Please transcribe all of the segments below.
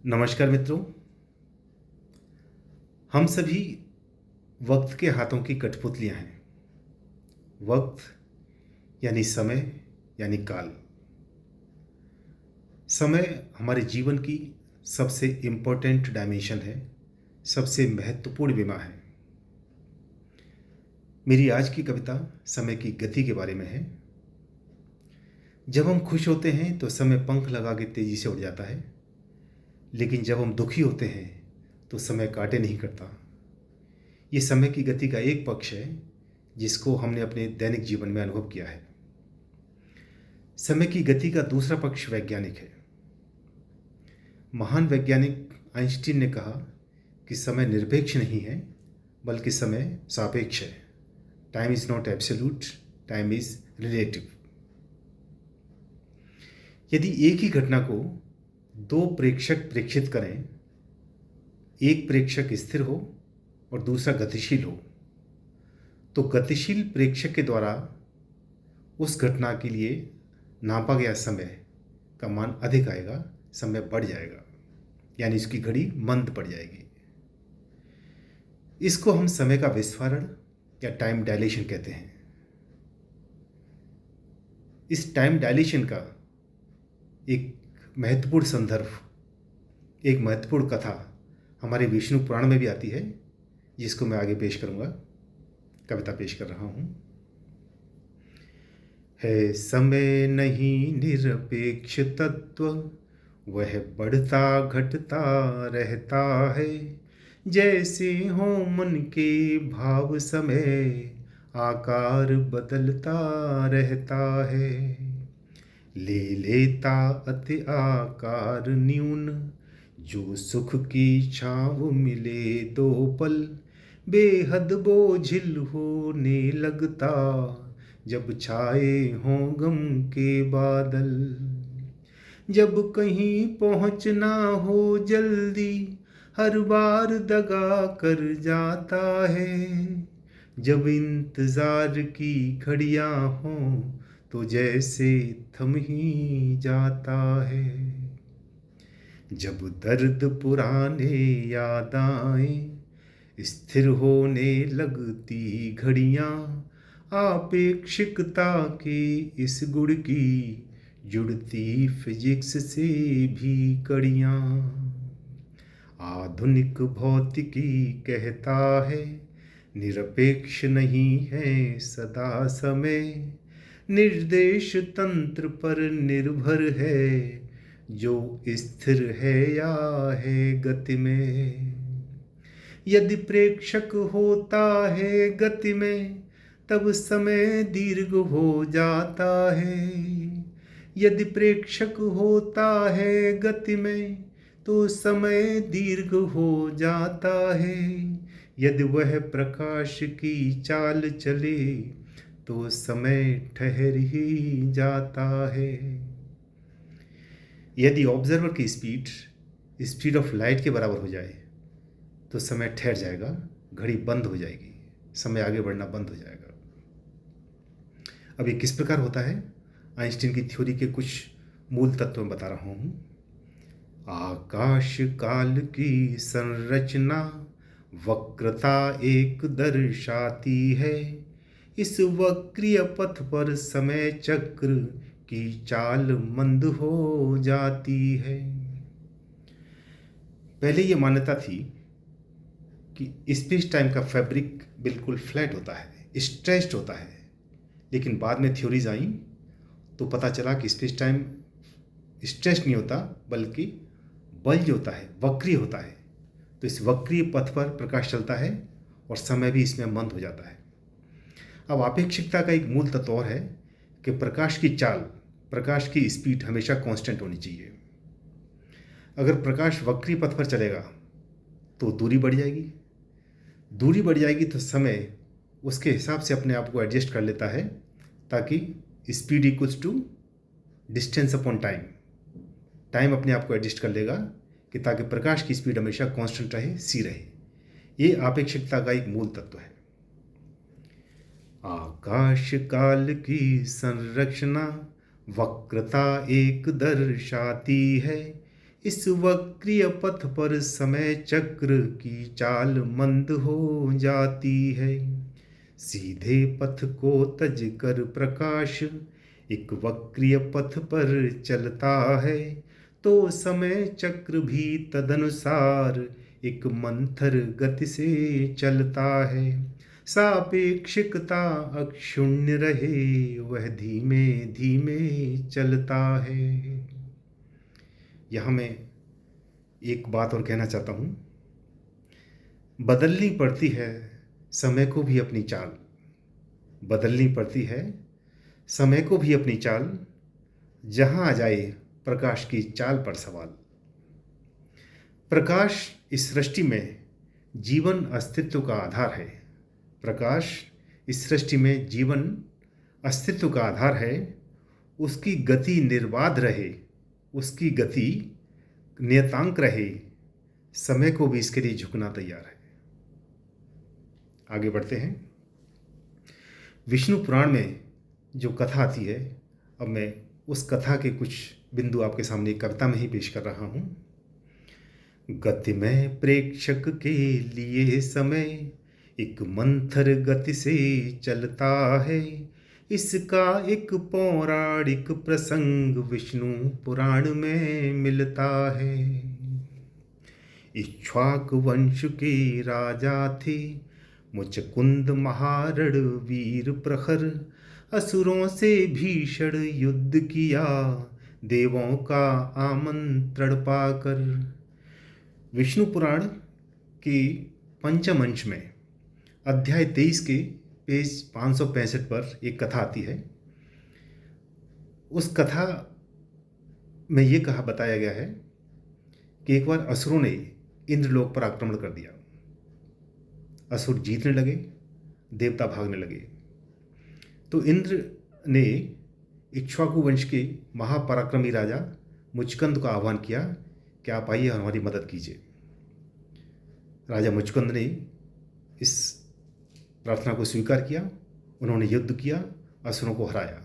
नमस्कार मित्रों। हम सभी वक्त के हाथों की कठपुतलियां हैं। वक्त यानी समय यानी काल। समय हमारे जीवन की सबसे इम्पोर्टेंट डायमेंशन है, सबसे महत्वपूर्ण विमा है। मेरी आज की कविता समय की गति के बारे में है। जब हम खुश होते हैं तो समय पंख लगा के तेजी से उड़ जाता है, लेकिन जब हम दुखी होते हैं तो समय काटे नहीं करता। ये समय की गति का एक पक्ष है जिसको हमने अपने दैनिक जीवन में अनुभव किया है। समय की गति का दूसरा पक्ष वैज्ञानिक है। महान वैज्ञानिक आइंस्टीन ने कहा कि समय निरपेक्ष नहीं है, बल्कि समय सापेक्ष है। Time is not absolute, time is relative. यदि एक ही घटना को दो प्रेक्षक प्रेक्षित करें, एक प्रेक्षक स्थिर हो और दूसरा गतिशील हो, तो गतिशील प्रेक्षक के द्वारा उस घटना के लिए नापा गया समय का मान अधिक आएगा, समय बढ़ जाएगा, यानी इसकी घड़ी मंद पड़ जाएगी। इसको हम समय का विस्फारण या टाइम डायलेशन कहते हैं। इस टाइम डायलेशन का एक महत्वपूर्ण संदर्भ, एक महत्वपूर्ण कथा हमारे विष्णु पुराण में भी आती है, जिसको मैं आगे पेश करूंगा। कविता पेश कर रहा हूं। है समय नहीं निरपेक्ष तत्व, वह बढ़ता घटता रहता है। जैसे हो मन के भाव समय, आकार बदलता रहता है। ले लेता अति आकार न्यून, जो सुख की छाँव मिले दो पल। बेहद बोझिल होने लगता, जब छाए हों गम के बादल। जब कहीं पहुँचना हो जल्दी, हर बार दगा कर जाता है। जब इंतज़ार की घड़ियाँ हों, तो जैसे थम ही जाता है। जब दर्द पुराने याद आए, स्थिर होने लगती घड़ियाँ। आपेक्षिकता के इस गुण की जुड़ती फिजिक्स से भी कड़ियाँ। आधुनिक भौतिकी कहता है, निरपेक्ष नहीं है सदा समय। निर्देश तंत्र पर निर्भर है, जो स्थिर है या है गति में। यदि प्रेक्षक होता है गति में, तब समय दीर्घ हो जाता है। यदि प्रेक्षक होता है गति में, तो समय दीर्घ हो जाता है। यदि वह प्रकाश की चाल चले, तो समय ठहर ही जाता है। यदि ऑब्जर्वर की स्पीड स्पीड ऑफ लाइट के बराबर हो जाए, तो समय ठहर जाएगा, घड़ी बंद हो जाएगी, समय आगे बढ़ना बंद हो जाएगा। अब ये किस प्रकार होता है, आइंस्टीन की थ्योरी के कुछ मूल तत्व में बता रहा हूँ। आकाश काल की संरचना वक्रता एक दर्शाती है। इस वक्रीय पथ पर समय चक्र की चाल मंद हो जाती है। पहले ये मान्यता थी कि स्पेस टाइम का फैब्रिक बिल्कुल फ्लैट होता है, स्ट्रेच्ड होता है, लेकिन बाद में थ्योरीज आई तो पता चला कि स्पेस टाइम स्ट्रेच नहीं होता, बल्कि बल्ज होता है, वक्रीय होता है। तो इस वक्रीय पथ पर प्रकाश चलता है और समय भी इसमें मंद हो जाता है। अब आपेक्षिकता का एक मूल तत्व और है कि प्रकाश की चाल, प्रकाश की स्पीड हमेशा कांस्टेंट होनी चाहिए। अगर प्रकाश वक्रीय पथ पर चलेगा तो दूरी बढ़ जाएगी, दूरी बढ़ जाएगी तो समय उसके हिसाब से अपने आप को एडजस्ट कर लेता है, ताकि speed equals to distance upon time, time अपने आप को एडजस्ट कर लेगा कि ताकि प्रकाश की स्पीड हमेशा कांस्टेंट रहे, सी रहे। ये आपेक्षिकता का एक मूल तत्व है। आकाश काल की संरचना वक्रता एक दर्शाती है। इस वक्रीय पथ पर समय चक्र की चाल मंद हो जाती है। सीधे पथ को तज कर प्रकाश एक वक्रीय पथ पर चलता है, तो समय चक्र भी तदनुसार एक मंथर गति से चलता है। सापेक्षिकता अक्षुण्य रहे, वह धीमे धीमे चलता है। यहाँ मैं एक बात और कहना चाहता हूँ, बदलनी पड़ती है समय को भी अपनी चाल, बदलनी पड़ती है समय को भी अपनी चाल, जहाँ आ जाए प्रकाश की चाल पर सवाल। प्रकाश इस सृष्टि में जीवन अस्तित्व का आधार है। प्रकाश इस सृष्टि में जीवन अस्तित्व का आधार है। उसकी गति निर्बाध रहे, उसकी गति नियतांक रहे, समय को भी इसके लिए झुकना तैयार है। आगे बढ़ते हैं। विष्णु पुराण में जो कथा आती है, अब मैं उस कथा के कुछ बिंदु आपके सामने कविता में ही पेश कर रहा हूँ। गति में प्रेक्षक के लिए समय एक मंथर गति से चलता है। इसका एक पौराणिक प्रसंग विष्णु पुराण में मिलता है। इक्ष्वाकु वंश के राजा थे मुचकुंद महारण वीर प्रखर। असुरों से भीषण युद्ध किया, देवों का आमंत्रण पाकर। विष्णु पुराण के पंचम अंश में अध्याय 23 के पेज 565 पर एक कथा आती है। उस कथा में ये कहा बताया गया है कि एक बार असुरों ने इंद्रलोक पर आक्रमण कर दिया। असुर जीतने लगे, देवता भागने लगे। तो इंद्र ने इक्ष्वाकु वंश के महापराक्रमी राजा मुचकंद का आह्वान किया कि आप आइए और हमारी मदद कीजिए। राजा मुचकंद ने इस प्रार्थना को स्वीकार किया। उन्होंने युद्ध किया, असुरों को हराया।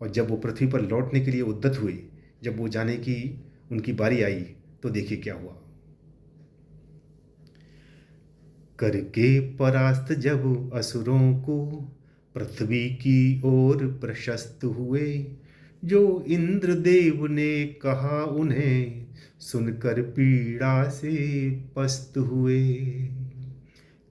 और जब वो पृथ्वी पर लौटने के लिए उद्यत हुए, जब वो जाने की उनकी बारी आई, तो देखिए क्या हुआ। करके परास्त जब असुरों को पृथ्वी की ओर प्रशस्त हुए। जो इंद्रदेव ने कहा उन्हें सुनकर पीड़ा से पस्त हुए।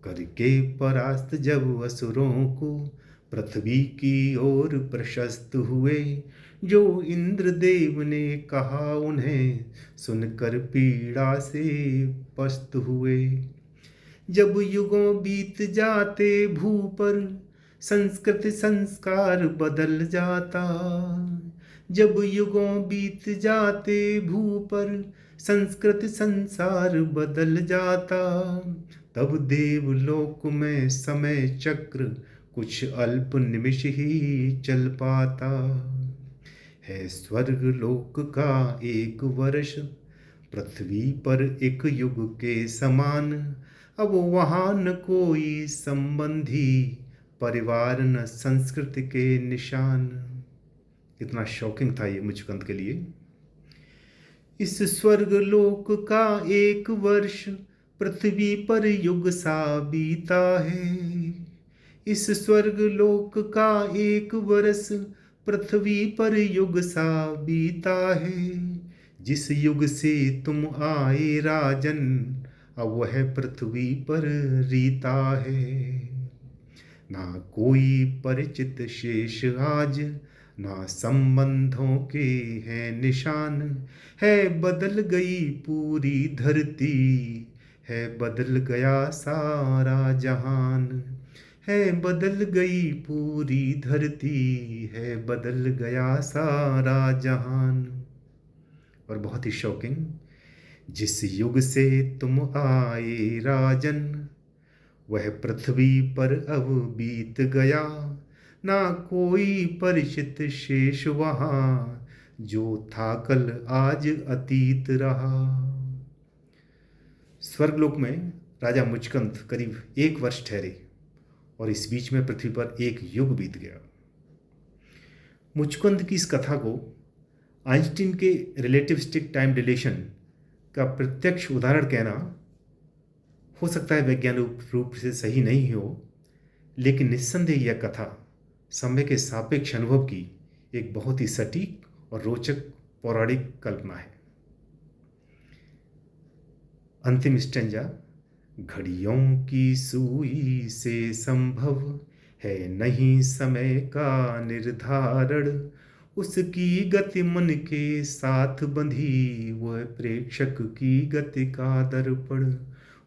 करके परास्त जब असुरों को पृथ्वी की ओर प्रशस्त हुए। जो इंद्रदेव ने कहा उन्हें सुनकर पीड़ा से पस्त हुए। जब युगों बीत जाते भू पर संस्कृत संस्कार बदल जाता। जब युगों बीत जाते भू पर संस्कृत संसार बदल जाता। तब देवलोक में समय चक्र कुछ अल्प निमिष ही चल पाता। है स्वर्ग लोक का एक वर्ष पृथ्वी पर एक युग के समान। अब वहाँ न कोई संबंधी, परिवार न संस्कृति के निशान। कितना शॉकिंग था ये मुचकंद के लिए। इस स्वर्ग लोक का एक वर्ष पृथ्वी पर युग सा बीता है। इस स्वर्ग लोक का एक वर्ष पृथ्वी पर युग सा बीता है। जिस युग से तुम आए राजन, अब वह पृथ्वी पर रीता है। ना कोई परिचित शेष आज, ना संबंधों के हैं निशान। है बदल गई पूरी धरती, है बदल गया सारा जहान। है बदल गई पूरी धरती, है बदल गया सारा जहान। और बहुत ही शॉकिंग, जिस युग से तुम आए राजन, वह पृथ्वी पर अब बीत गया। ना कोई परिचित शेष वहाँ, जो था कल आज अतीत रहा। स्वर्गलोक में राजा मुचकंद करीब एक वर्ष ठहरे और इस बीच में पृथ्वी पर एक युग बीत गया। मुचकंद की इस कथा को आइंस्टीन के रिलेटिविस्टिक टाइम डिलेशन का प्रत्यक्ष उदाहरण कहना हो सकता है वैज्ञानिक रूप से सही नहीं हो, लेकिन निस्संदेह यह कथा समय के सापेक्ष अनुभव की एक बहुत ही सटीक और रोचक पौराणिक कल्पना है। अंतिम स्टेंजा। घड़ियों की सुई से संभव है नहीं समय का निर्धारण, उसकी गति मन के साथ बंधी वह प्रेक्षक की गति का दर्पण,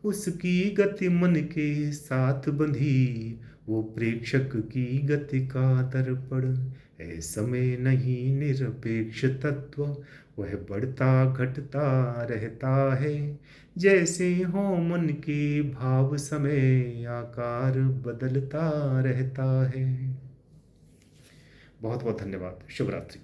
उसकी गति मन के साथ बंधी वो प्रेक्षक की गति का दर्पण। है समय नहीं निरपेक्ष तत्व, वह बढ़ता घटता रहता है, जैसे हो मन के भाव समय आकार बदलता रहता है। बहुत बहुत धन्यवाद। शुभ रात्रि।